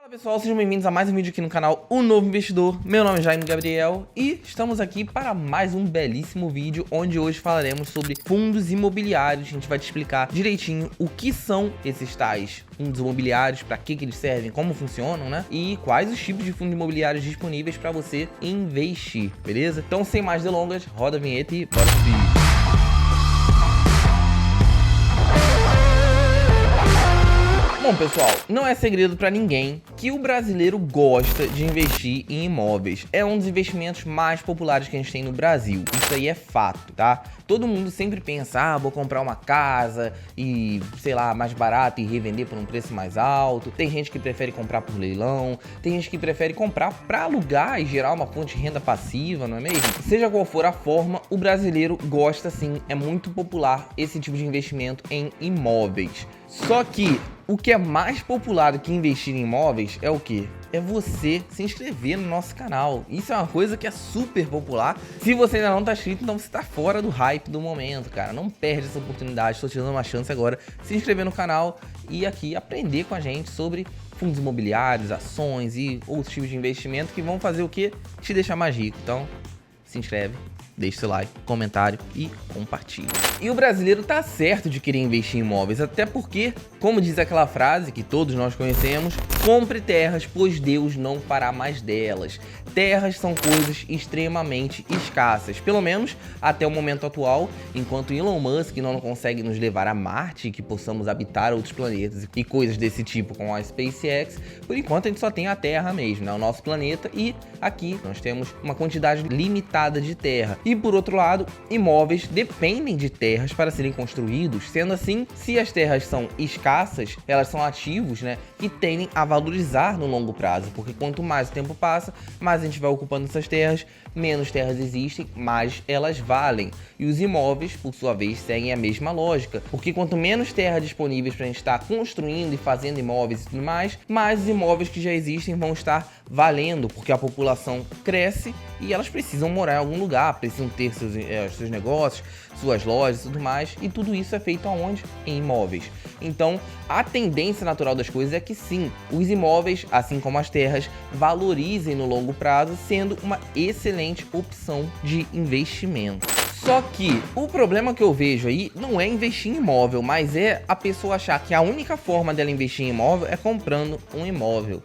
Olá pessoal, sejam bem-vindos a mais um vídeo aqui no canal O Novo Investidor. Meu nome é Jaime Gabriel e estamos aqui para mais um belíssimo vídeo onde hoje falaremos sobre fundos imobiliários. A gente vai te explicar direitinho o que são esses tais fundos imobiliários, para que eles servem, como funcionam, né? E quais os tipos de fundos imobiliários disponíveis para você investir, beleza? Então, sem mais delongas, roda a vinheta e bora pro vídeo. Bom, pessoal, não é segredo para ninguém que o brasileiro gosta de investir em imóveis. É um dos investimentos mais populares que a gente tem no Brasil. Isso aí é fato, tá? Todo mundo sempre pensa, vou comprar uma casa e, sei lá, mais barato e revender por um preço mais alto. Tem gente que prefere comprar por leilão, tem gente que prefere comprar para alugar e gerar uma fonte de renda passiva, não é mesmo? Seja qual for a forma, o brasileiro gosta sim, é muito popular esse tipo de investimento em imóveis. Só que o que é mais popular do que investir em imóveis é o quê? É você se inscrever no nosso canal. Isso é uma coisa que é super popular. Se você ainda não tá inscrito, então você tá fora do hype do momento, cara. Não perde essa oportunidade. Estou te dando uma chance agora de se inscrever no canal e aqui aprender com a gente sobre fundos imobiliários, ações e outros tipos de investimento que vão fazer o quê? Te deixar mais rico. Então, se inscreve. Deixe seu like, comentário e compartilhe. E o brasileiro tá certo de querer investir em imóveis, até porque, como diz aquela frase que todos nós conhecemos, compre terras, pois Deus não fará mais delas. Terras são coisas extremamente escassas, pelo menos até o momento atual, enquanto Elon Musk não consegue nos levar a Marte, que possamos habitar outros planetas e coisas desse tipo com a SpaceX, por enquanto a gente só tem a Terra mesmo, né? O nosso planeta, e aqui nós temos uma quantidade limitada de terra. E por outro lado, imóveis dependem de terras para serem construídos, sendo assim, se as terras são escassas, elas são ativos, né, que tendem a valorizar no longo prazo, porque quanto mais o tempo passa, mais a gente vai ocupando essas terras, menos terras existem, mais elas valem. E os imóveis, por sua vez, seguem a mesma lógica, porque quanto menos terra disponíveis para a gente estar construindo e fazendo imóveis e tudo mais os imóveis que já existem vão estar valendo, porque a população cresce e elas precisam morar em algum lugar, precisam ter seus negócios, suas lojas e tudo mais, e tudo isso é feito aonde? Em imóveis. Então, a tendência natural das coisas é que sim, os imóveis, assim como as terras, valorizem no longo prazo, sendo uma excelente opção de investimento. Só que o problema que eu vejo aí não é investir em imóvel, mas é a pessoa achar que a única forma dela investir em imóvel é comprando um imóvel.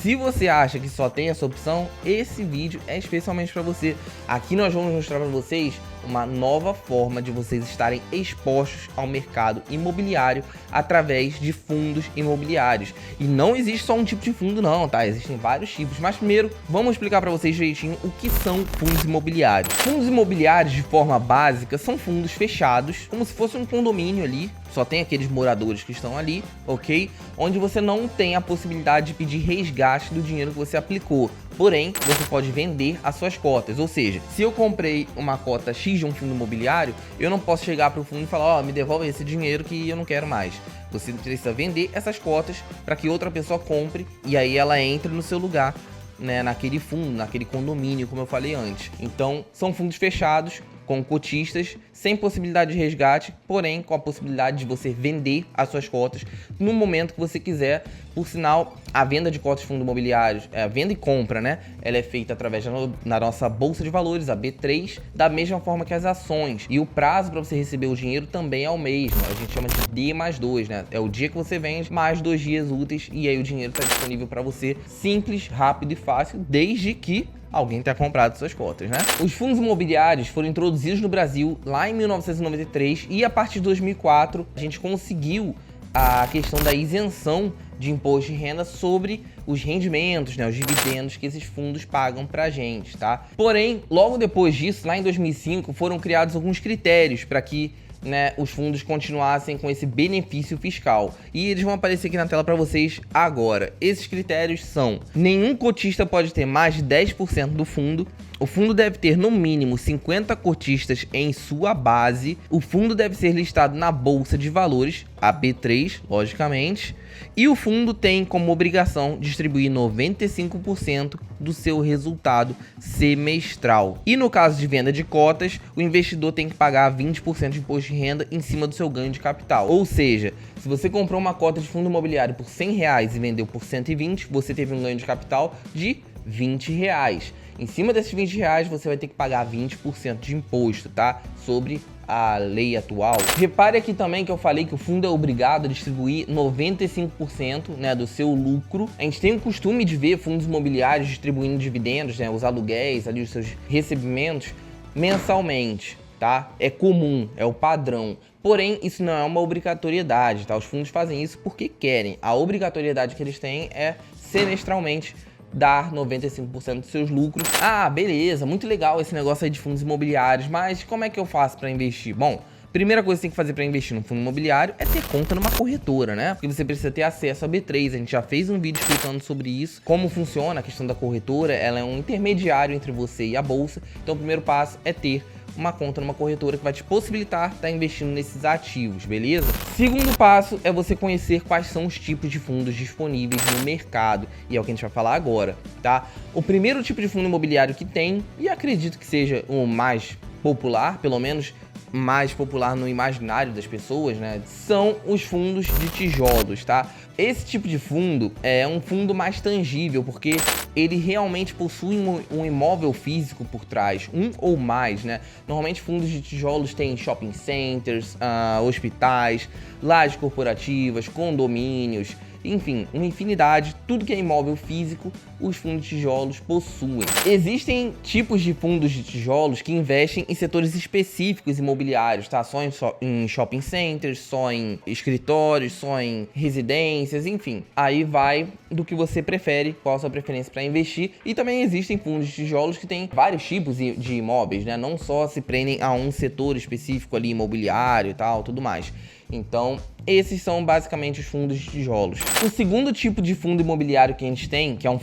Se você acha que só tem essa opção, esse vídeo é especialmente para você. Aqui nós vamos mostrar para vocês uma nova forma de vocês estarem expostos ao mercado imobiliário através de fundos imobiliários. E não existe só um tipo de fundo não, tá? Existem vários tipos, mas primeiro vamos explicar para vocês direitinho o que são fundos imobiliários. Fundos imobiliários, de forma básica, são fundos fechados, como se fosse um condomínio ali, só tem aqueles moradores que estão ali, ok? Onde você não tem a possibilidade de pedir resgate do dinheiro que você aplicou. Porém, você pode vender as suas cotas, ou seja, se eu comprei uma cota X de um fundo imobiliário, eu não posso chegar para o fundo e falar, me devolve esse dinheiro que eu não quero mais. Você precisa vender essas cotas para que outra pessoa compre e aí ela entre no seu lugar, né, naquele fundo, naquele condomínio, como eu falei antes. Então, são fundos fechados, com cotistas, sem possibilidade de resgate, porém com a possibilidade de você vender as suas cotas no momento que você quiser. Por sinal, a venda de cotas de fundos imobiliários, a venda e compra, né? Ela é feita através da nossa Bolsa de Valores, a B3, da mesma forma que as ações. E o prazo para você receber o dinheiro também é o mesmo. A gente chama de D+2, né? É o dia que você vende, mais 2 dias úteis, e aí o dinheiro está disponível para você. Simples, rápido e fácil, desde que alguém tenha comprado suas cotas, né? Os fundos imobiliários foram introduzidos no Brasil lá em 1993 e a partir de 2004 a gente conseguiu a questão da isenção de imposto de renda sobre os rendimentos, né, os dividendos que esses fundos pagam pra gente, tá? Porém, logo depois disso, lá em 2005, foram criados alguns critérios para que, né, os fundos continuassem com esse benefício fiscal. E eles vão aparecer aqui na tela para vocês agora. Esses critérios são: nenhum cotista pode ter mais de 10% do fundo. O fundo deve ter no mínimo 50 cotistas em sua base. O fundo deve ser listado na Bolsa de Valores, a B3, logicamente. E o fundo tem como obrigação distribuir 95% do seu resultado semestral. E no caso de venda de cotas, o investidor tem que pagar 20% de imposto de de renda em cima do seu ganho de capital. Ou seja, se você comprou uma cota de fundo imobiliário por R$100 e vendeu por 120, você teve um ganho de capital de R$20. Em cima desses R$20, você vai ter que pagar 20% de imposto, tá? Sobre a lei atual. Repare aqui também que eu falei que o fundo é obrigado a distribuir 95%, né, do seu lucro. A gente tem o costume de ver fundos imobiliários distribuindo dividendos, né, os aluguéis, ali os seus recebimentos mensalmente, tá? É comum, é o padrão. Porém, isso não é uma obrigatoriedade, tá? Os fundos fazem isso porque querem. A obrigatoriedade que eles têm é semestralmente dar 95% dos seus lucros. Ah, beleza, muito legal esse negócio aí de fundos imobiliários, mas como é que eu faço para investir? Bom, primeira coisa que você tem que fazer para investir no fundo imobiliário é ter conta numa corretora, né? Porque você precisa ter acesso à B3. A gente já fez um vídeo explicando sobre isso, como funciona a questão da corretora. Ela é um intermediário entre você e a bolsa. Então o primeiro passo é ter uma conta numa corretora que vai te possibilitar estar investindo nesses ativos, beleza? Segundo passo é você conhecer quais são os tipos de fundos disponíveis no mercado, e é o que a gente vai falar agora, tá? O primeiro tipo de fundo imobiliário que tem, e acredito que seja o mais popular, pelo menos mais popular no imaginário das pessoas, né, são os fundos de tijolos, tá? Esse tipo de fundo é um fundo mais tangível, porque ele realmente possui um imóvel físico por trás, um ou mais, né? Normalmente fundos de tijolos têm shopping centers, hospitais, lajes corporativas, condomínios, enfim, uma infinidade, tudo que é imóvel físico, os fundos de tijolos possuem. Existem tipos de fundos de tijolos que investem em setores específicos imobiliários, tá? Só em shopping centers, só em escritórios, só em residências, enfim. Aí vai do que você prefere, qual a sua preferência para investir. E também existem fundos de tijolos que têm vários tipos de imóveis, né? Não só se prendem a um setor específico ali, imobiliário e tal, tudo mais. Então, esses são basicamente os fundos de tijolos. O segundo tipo de fundo imobiliário que a gente tem, que é um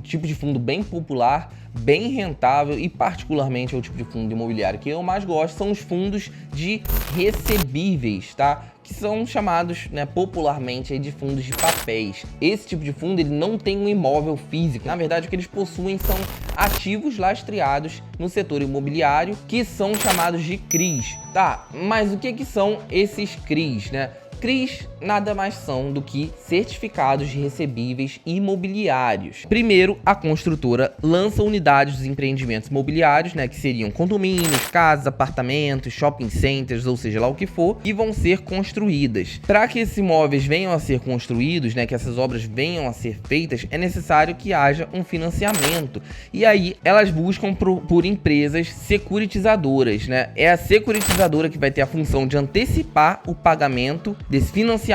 tipo de fundo bem popular, bem rentável e particularmente é o tipo de fundo imobiliário que eu mais gosto, são os fundos de recebíveis, tá? Que são chamados, né, popularmente aí de fundos de papéis. Esse tipo de fundo ele não tem um imóvel físico. Na verdade, o que eles possuem são ativos lastreados no setor imobiliário, que são chamados de CRIs. Tá, mas o que são esses CRIs, né? CRIs nada mais são do que certificados de recebíveis imobiliários. Primeiro, a construtora lança unidades dos empreendimentos imobiliários, né, que seriam condomínios, casas, apartamentos, shopping centers, ou seja lá o que for, que vão ser construídas. Para que esses imóveis venham a ser construídos, né, que essas obras venham a ser feitas, é necessário que haja um financiamento. E aí elas buscam por empresas securitizadoras, né? É a securitizadora que vai ter a função de antecipar o pagamento desse financiamento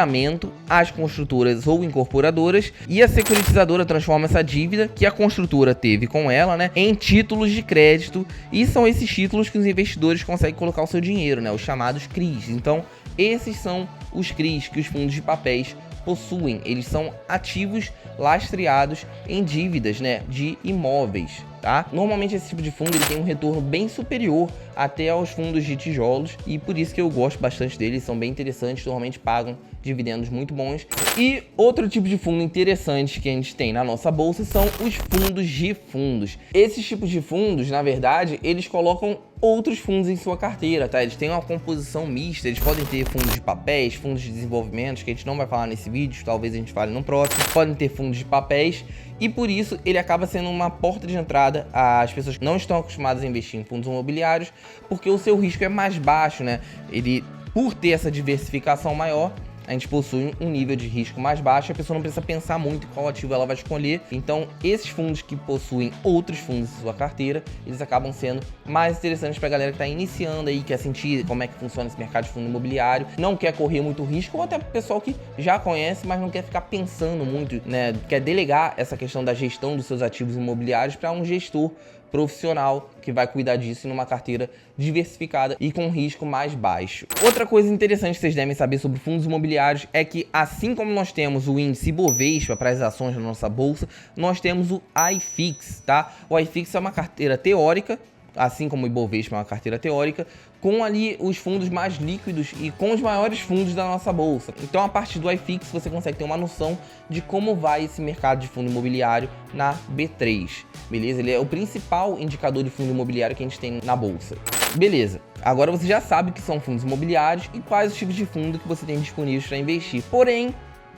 às construtoras ou incorporadoras, e a securitizadora transforma essa dívida que a construtora teve com ela, né, em títulos de crédito, e são esses títulos que os investidores conseguem colocar o seu dinheiro, né, os chamados CRIs. Então, esses são os CRIs que os fundos de papéis possuem. Eles são ativos lastreados em dívidas, né, de imóveis, tá? Normalmente esse tipo de fundo ele tem um retorno bem superior até aos fundos de tijolos, e por isso que eu gosto bastante deles, são bem interessantes, normalmente pagam dividendos muito bons. E outro tipo de fundo interessante que a gente tem na nossa bolsa são os fundos de fundos. Esses tipos de fundos, na verdade, eles colocam outros fundos em sua carteira, tá? Eles têm uma composição mista, eles podem ter fundos de papéis, fundos de desenvolvimento, que a gente não vai falar nesse vídeo, talvez a gente fale no próximo, podem ter fundos de papéis, e por isso ele acaba sendo uma porta de entrada às pessoas que não estão acostumadas a investir em fundos imobiliários, porque o seu risco é mais baixo, né? Ele, por ter essa diversificação maior, a gente possui um nível de risco mais baixo, a pessoa não precisa pensar muito em qual ativo ela vai escolher. Então, esses fundos que possuem outros fundos em sua carteira, eles acabam sendo mais interessantes para a galera que está iniciando aí, quer sentir como é que funciona esse mercado de fundo imobiliário, não quer correr muito risco, ou até para o pessoal que já conhece, mas não quer ficar pensando muito, né? Quer delegar essa questão da gestão dos seus ativos imobiliários para um gestor profissional que vai cuidar disso numa carteira diversificada e com risco mais baixo. Outra coisa interessante que vocês devem saber sobre fundos imobiliários é que, assim como nós temos o índice Bovespa para as ações da nossa bolsa, nós temos o iFix, tá? O iFix é uma carteira teórica assim como o Ibovespa é uma carteira teórica, com ali os fundos mais líquidos e com os maiores fundos da nossa bolsa. Então, a partir do iFix, você consegue ter uma noção de como vai esse mercado de fundo imobiliário na B3, beleza? Ele é o principal indicador de fundo imobiliário que a gente tem na bolsa. Beleza, agora você já sabe o que são fundos imobiliários e quais os tipos de fundo que você tem disponíveis para investir. Porém,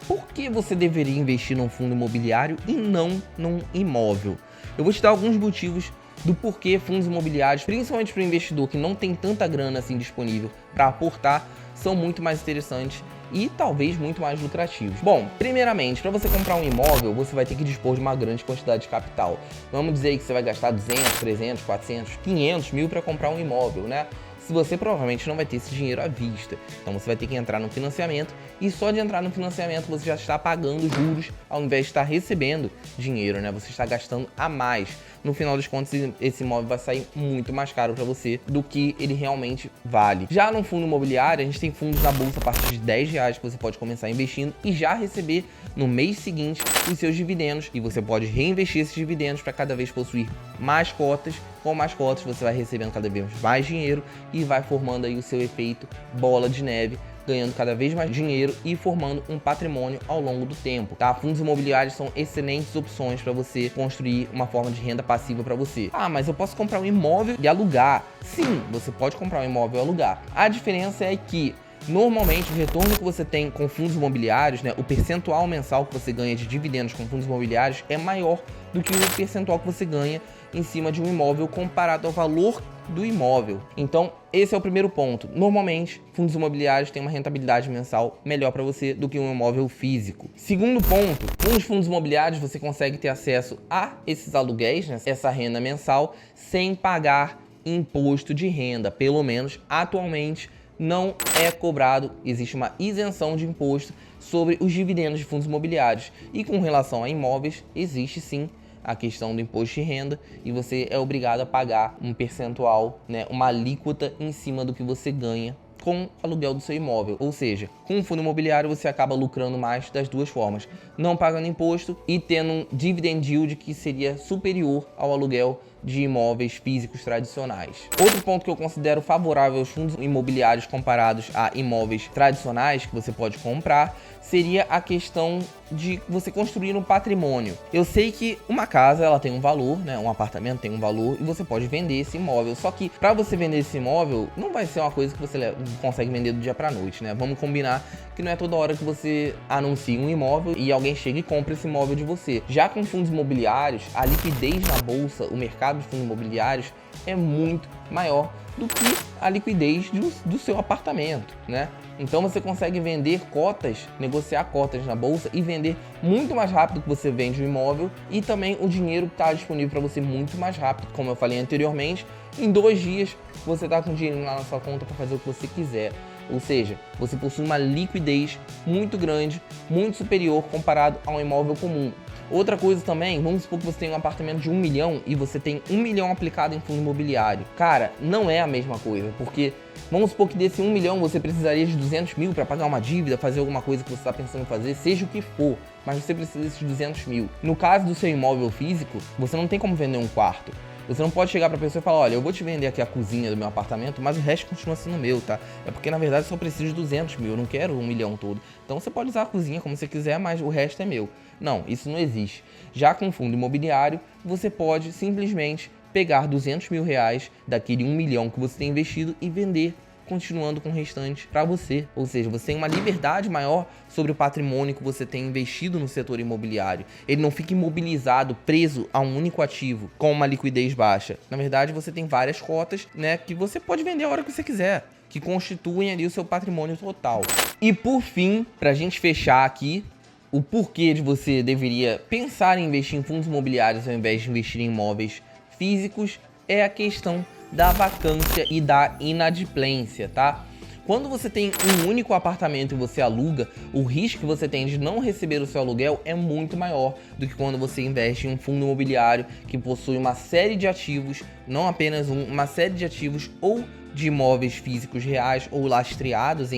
por que você deveria investir num fundo imobiliário e não num imóvel? Eu vou te dar alguns motivos do porquê fundos imobiliários, principalmente para o investidor que não tem tanta grana assim disponível para aportar, são muito mais interessantes e talvez muito mais lucrativos. Bom, primeiramente, para você comprar um imóvel, você vai ter que dispor de uma grande quantidade de capital. Vamos dizer que você vai gastar 200, 300, 400, 500 mil para comprar um imóvel, né? Se você provavelmente não vai ter esse dinheiro à vista. Então você vai ter que entrar no financiamento e só de entrar no financiamento você já está pagando juros ao invés de estar recebendo dinheiro, né? Você está gastando a mais. No final das contas, esse imóvel vai sair muito mais caro para você do que ele realmente vale. Já no fundo imobiliário, a gente tem fundos na bolsa a partir de R$10 que você pode começar investindo e já receber no mês seguinte os seus dividendos. E você pode reinvestir esses dividendos para cada vez possuir mais cotas. Com mais cotas, você vai recebendo cada vez mais dinheiro e vai formando aí o seu efeito bola de neve, ganhando cada vez mais dinheiro e formando um patrimônio ao longo do tempo, tá? Fundos imobiliários são excelentes opções para você construir uma forma de renda passiva para você. Ah, mas eu posso comprar um imóvel e alugar. Sim, você pode comprar um imóvel e alugar. A diferença é que normalmente o retorno que você tem com fundos imobiliários, né, o percentual mensal que você ganha de dividendos com fundos imobiliários é maior do que o percentual que você ganha em cima de um imóvel comparado ao valor do imóvel. Então, esse é o primeiro ponto. Normalmente, fundos imobiliários têm uma rentabilidade mensal melhor para você do que um imóvel físico. Segundo ponto, com os fundos imobiliários você consegue ter acesso a esses aluguéis, né, essa renda mensal, sem pagar imposto de renda. Pelo menos, atualmente, não é cobrado, existe uma isenção de imposto sobre os dividendos de fundos imobiliários. E com relação a imóveis, existe sim a questão do imposto de renda e você é obrigado a pagar um percentual, né, uma alíquota em cima do que você ganha com o aluguel do seu imóvel. Ou seja, com o fundo imobiliário você acaba lucrando mais das duas formas, não pagando imposto e tendo um dividend yield que seria superior ao aluguel de imóveis físicos tradicionais. Outro ponto que eu considero favorável aos fundos imobiliários comparados a imóveis tradicionais que você pode comprar seria a questão de você construir um patrimônio. Eu sei que uma casa ela tem um valor, né? Um apartamento tem um valor e você pode vender esse imóvel. Só que para você vender esse imóvel não vai ser uma coisa que você consegue vender do dia para noite, né? Vamos combinar que não é toda hora que você anuncia um imóvel e alguém chega e compra esse imóvel de você. Já com fundos imobiliários, a liquidez na bolsa, o mercado de fundos imobiliários é muito maior do que a liquidez do seu apartamento, né? Então você consegue vender cotas, negociar cotas na bolsa e vender muito mais rápido que você vende o imóvel e também o dinheiro está disponível para você muito mais rápido, como eu falei anteriormente. Em 2 dias você está com o dinheiro lá na sua conta para fazer o que você quiser. Ou seja, você possui uma liquidez muito grande, muito superior comparado a um imóvel comum. Outra coisa também, vamos supor que você tem um apartamento de 1 milhão e você tem 1 milhão aplicado em fundo imobiliário. Cara, não é a mesma coisa, porque vamos supor que desse 1 milhão você precisaria de 200 mil para pagar uma dívida, fazer alguma coisa que você está pensando em fazer, seja o que for, mas você precisa desses 200 mil. No caso do seu imóvel físico, você não tem como vender um quarto. Você não pode chegar pra pessoa e falar, olha, eu vou te vender aqui a cozinha do meu apartamento, mas o resto continua sendo meu, tá? É porque, na verdade, eu só preciso de 200 mil, eu não quero 1 milhão todo. Então, você pode usar a cozinha como você quiser, mas o resto é meu. Não, isso não existe. Já com fundo imobiliário, você pode simplesmente pegar 200 mil reais daquele 1 milhão que você tem investido e vender, continuando com o restante para você. Ou seja, você tem uma liberdade maior sobre o patrimônio que você tem investido no setor imobiliário. Ele não fica imobilizado, preso a um único ativo com uma liquidez baixa. Na verdade, você tem várias cotas, né, que você pode vender a hora que você quiser, que constituem ali o seu patrimônio total. E por fim, para a gente fechar aqui, o porquê de você deveria pensar em investir em fundos imobiliários ao invés de investir em imóveis físicos é a questão da vacância e da inadimplência, tá? Quando você tem um único apartamento e você aluga, o risco que você tem de não receber o seu aluguel é muito maior do que quando você investe em um fundo imobiliário que possui uma série de ativos, não apenas uma série de ativos ou de imóveis físicos reais ou lastreados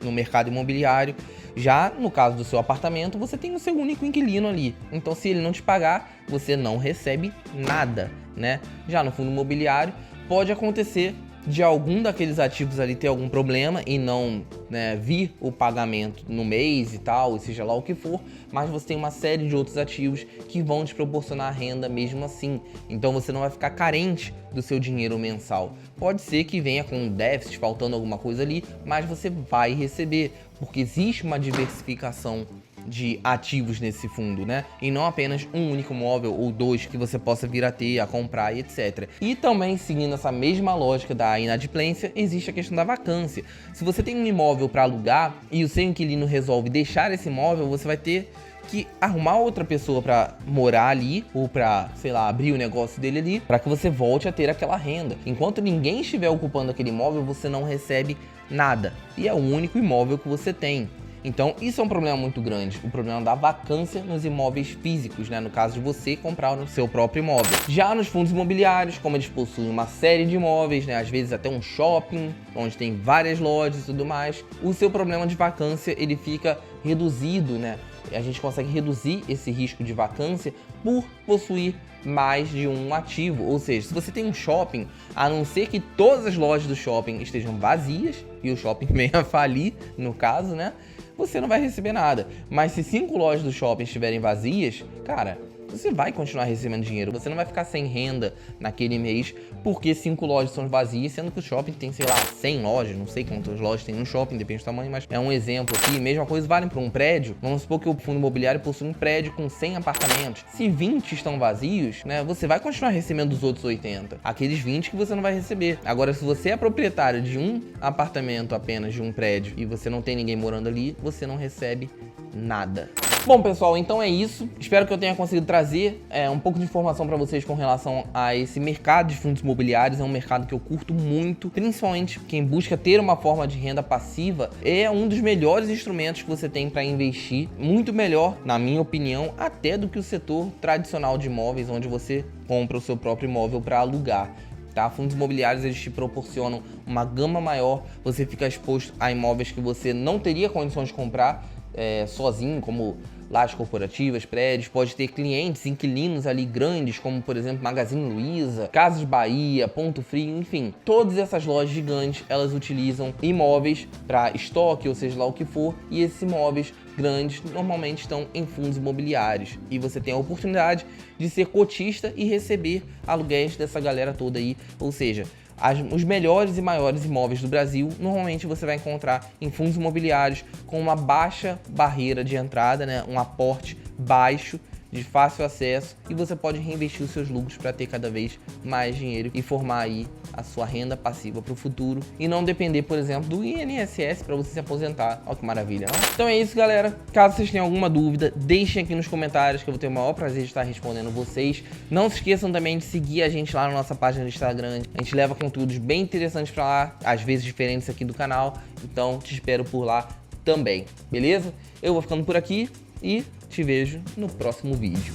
no mercado imobiliário. Já no caso do seu apartamento, você tem o seu único inquilino ali. Então, se ele não te pagar, você não recebe nada, né? Já no fundo imobiliário, pode acontecer de algum daqueles ativos ali ter algum problema e não, né, vir o pagamento no mês e tal, seja lá o que for, mas você tem uma série de outros ativos que vão te proporcionar renda mesmo assim. Então você não vai ficar carente do seu dinheiro mensal. Pode ser que venha com um déficit, faltando alguma coisa ali, mas você vai receber, porque existe uma diversificação de ativos nesse fundo, né? E não apenas um único imóvel ou dois que você possa vir a ter, a comprar e etc. E também, seguindo essa mesma lógica da inadimplência, existe a questão da vacância. Se você tem um imóvel para alugar e o seu inquilino resolve deixar esse imóvel, você vai ter que arrumar outra pessoa para morar ali ou para, sei lá, abrir o negócio dele ali, para que você volte a ter aquela renda. Enquanto ninguém estiver ocupando aquele imóvel, você não recebe nada. E é o único imóvel que você tem. Então, isso é um problema muito grande, o problema da vacância nos imóveis físicos, né? No caso de você comprar o seu próprio imóvel. Já nos fundos imobiliários, como eles possuem uma série de imóveis, né? Às vezes até um shopping, onde tem várias lojas e tudo mais, o seu problema de vacância, ele fica reduzido, né? A gente consegue reduzir esse risco de vacância por possuir mais de um ativo. Ou seja, se você tem um shopping, a não ser que todas as lojas do shopping estejam vazias e o shopping venha a falir, no caso, né? Você não vai receber nada. Mas se 5 lojas do shopping estiverem vazias, cara, você vai continuar recebendo dinheiro. Você não vai ficar sem renda naquele mês porque 5 lojas são vazias, sendo que o shopping tem, sei lá, 100 lojas, não sei quantas lojas tem no shopping, depende do tamanho, mas é um exemplo aqui. Mesma coisa vale para um prédio. Vamos supor que o fundo imobiliário possui um prédio com 100 apartamentos. Se 20 estão vazios, né, você vai continuar recebendo os outros 80. Aqueles 20 que você não vai receber. Agora, se você é proprietário de um apartamento apenas, de um prédio, e você não tem ninguém morando ali, você não recebe nada. Bom, pessoal, então é isso. Espero que eu tenha conseguido trazer um pouco de informação para vocês com relação a esse mercado de fundos imobiliários. É um mercado que eu curto muito, principalmente quem busca ter uma forma de renda passiva. É um dos melhores instrumentos que você tem para investir, muito melhor, na minha opinião, até do que o setor tradicional de imóveis, onde você compra o seu próprio imóvel para alugar. Tá? Fundos imobiliários, eles te proporcionam uma gama maior, você fica exposto a imóveis que você não teria condições de comprar sozinho, como lajes corporativas, prédios, pode ter clientes, inquilinos ali grandes, como por exemplo Magazine Luiza, Casas Bahia, Ponto Frio, enfim. Todas essas lojas gigantes, elas utilizam imóveis para estoque, ou seja lá o que for, e esses imóveis grandes normalmente estão em fundos imobiliários. E você tem a oportunidade de ser cotista e receber aluguéis dessa galera toda aí, ou seja, os melhores e maiores imóveis do Brasil, normalmente você vai encontrar em fundos imobiliários com uma baixa barreira de entrada, né? Um aporte baixo, de fácil acesso, e você pode reinvestir os seus lucros para ter cada vez mais dinheiro e formar aí a sua renda passiva para o futuro e não depender, por exemplo, do INSS para você se aposentar. Olha que maravilha, não? Então é isso, galera. Caso vocês tenham alguma dúvida, deixem aqui nos comentários que eu vou ter o maior prazer de estar respondendo vocês. Não se esqueçam também de seguir a gente lá na nossa página do Instagram. A gente leva conteúdos bem interessantes para lá, às vezes diferentes aqui do canal. Então te espero por lá também, beleza? Eu vou ficando por aqui e te vejo no próximo vídeo.